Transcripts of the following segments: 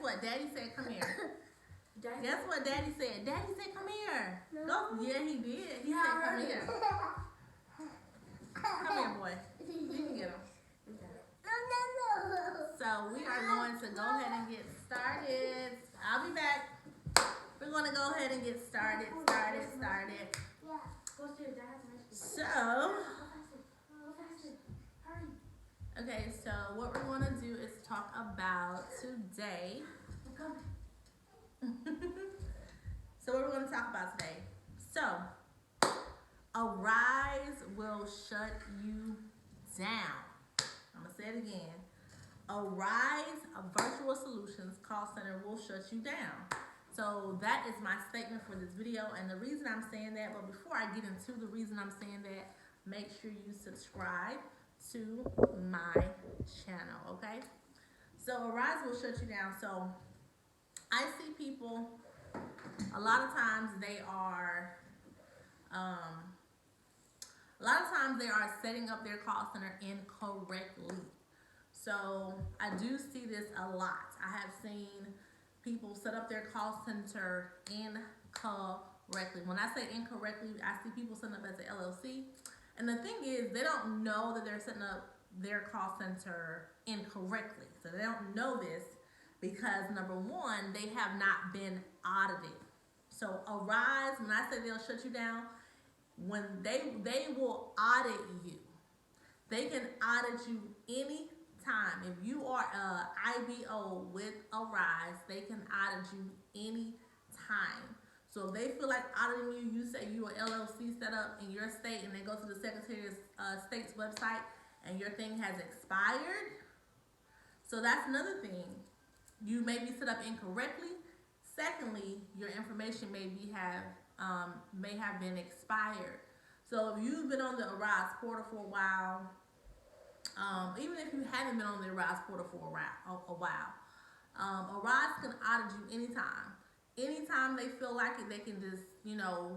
what? Daddy said, come here. Daddy. Guess what Daddy said? Daddy said, come here. No. Go. Yeah, he did. He said, come here. Come here, boy. You can get him. So we are going to go ahead and get started. I'll be back. We're going to go ahead and get started. So, okay, so what we're going to do is talk about today. So what we're going to talk about today. So, Arise will shut you down. I'm going to say it again. Arise Virtual Solutions Call Center will shut you down. So that is my statement for this video, and the reason I'm saying that, but before I get into the reason I'm saying that, make sure you subscribe to my channel, okay? So Arise will shut you down. So I see people, a lot of times they are setting up their call center incorrectly. So I do see this a lot. I have seen people set up their call center incorrectly. When I say incorrectly, I see people setting up as an LLC. And the thing is, they don't know that they're setting up their call center incorrectly. So they don't know this because, number one, they have not been audited. So Arise, when I say they'll shut you down, when they will audit you. They can audit you any time. If you are a IBO with Arise, they can audit you any time. So if they feel like auditing you, you say you are LLC set up in your state, and they go to the Secretary of State's website and your thing has expired. So that's another thing. You may be set up incorrectly. Secondly, your information may have been expired. So if you've been on the Arise portal for a while, even if you haven't been on the Arise portal for a while, Arise can audit you anytime. Anytime they feel like it, they can just,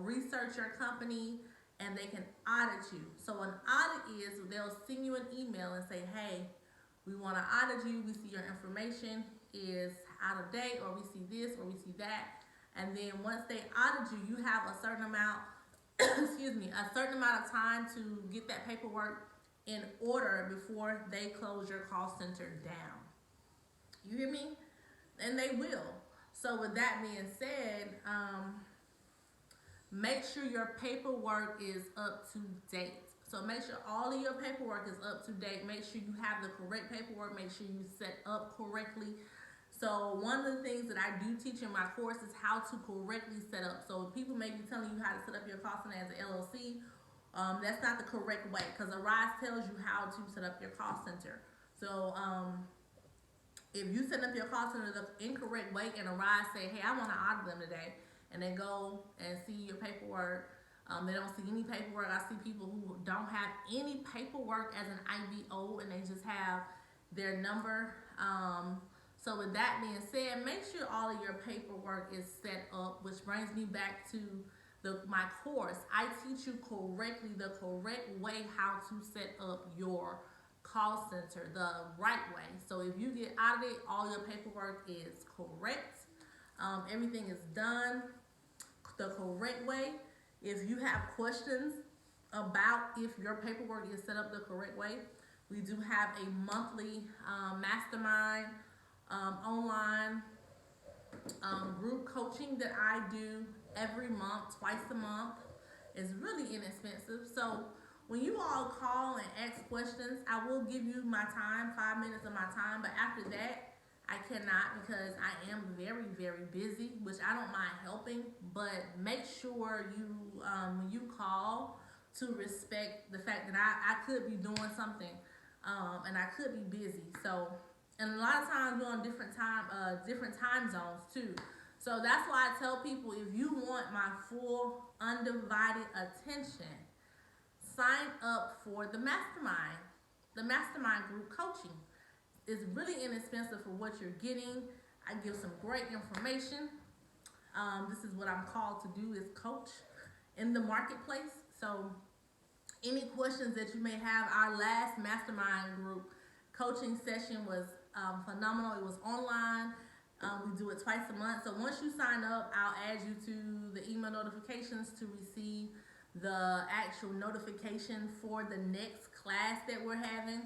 research your company and they can audit you. So an audit is, they'll send you an email and say, hey, we want to audit you. We see your information is out of date, or we see this, or we see that. And then once they audit you, you have a certain amount, a certain amount of time to get that paperwork in order before they close your call center down. You hear me? And they will. So with that being said, make sure your paperwork is up to date. So make sure all of your paperwork is up to date. Make sure you have the correct paperwork. Make sure you set up correctly. So one of the things that I do teach in my course is how to correctly set up. So people may be telling you how to set up your call center as an LLC. That's not the correct way, because Arise tells you how to set up your call center. So if you set up your call center the incorrect way and Arise say, hey, I want to audit them today, and they go and see your paperwork, they don't see any paperwork. I see people who don't have any paperwork as an IBO, and they just have their number. So with that being said, make sure all of your paperwork is set up, which brings me back to my course. I teach you correctly, the correct way how to set up your call center the right way. So if you get audited, all your paperwork is correct. Everything is done the correct way. If you have questions about if your paperwork is set up the correct way, we do have a monthly mastermind online group coaching that I do every month, twice a month. It's really inexpensive. So when you all call and ask questions, I will give you my time, 5 minutes of my time. But after that, I cannot, because I am very, very busy, which I don't mind helping. But make sure you, when you call, to respect the fact that I could be doing something and I could be busy. So, and a lot of times we're on different time zones too. So that's why I tell people, if you want my full undivided attention, sign up for the mastermind group coaching. It's really inexpensive for what you're getting. I give some great information. This is what I'm called to do, is coach in the marketplace. So any questions that you may have, our last mastermind group coaching session was phenomenal. It was online. We do it twice a month. So once you sign up, I'll add you to the email notifications to receive the actual notification for the next class that we're having.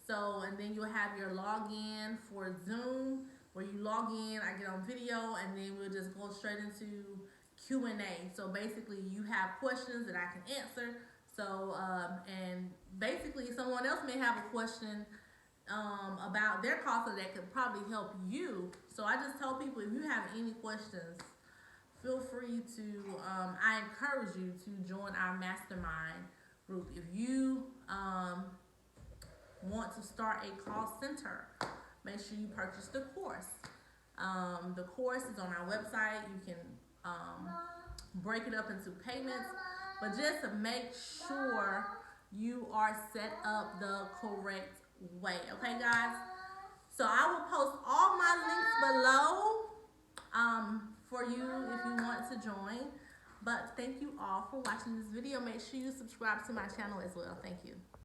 So, and then you'll have your login for Zoom, where you log in, I get on video, and then we'll just go straight into Q&A. So basically, you have questions that I can answer. So, and basically, someone else may have a question about their call, so that could probably help you. So I just tell people, if you have any questions, feel free to, I encourage you to join our mastermind group. If you want to start a call center, make sure you purchase the course. The course is on our website. You can break it up into payments, but just to make sure you are set up the correct way. Okay, guys? So I will post all my links below for you if you want to join. But thank you all for watching this video. Make sure you subscribe to my channel as well. Thank you.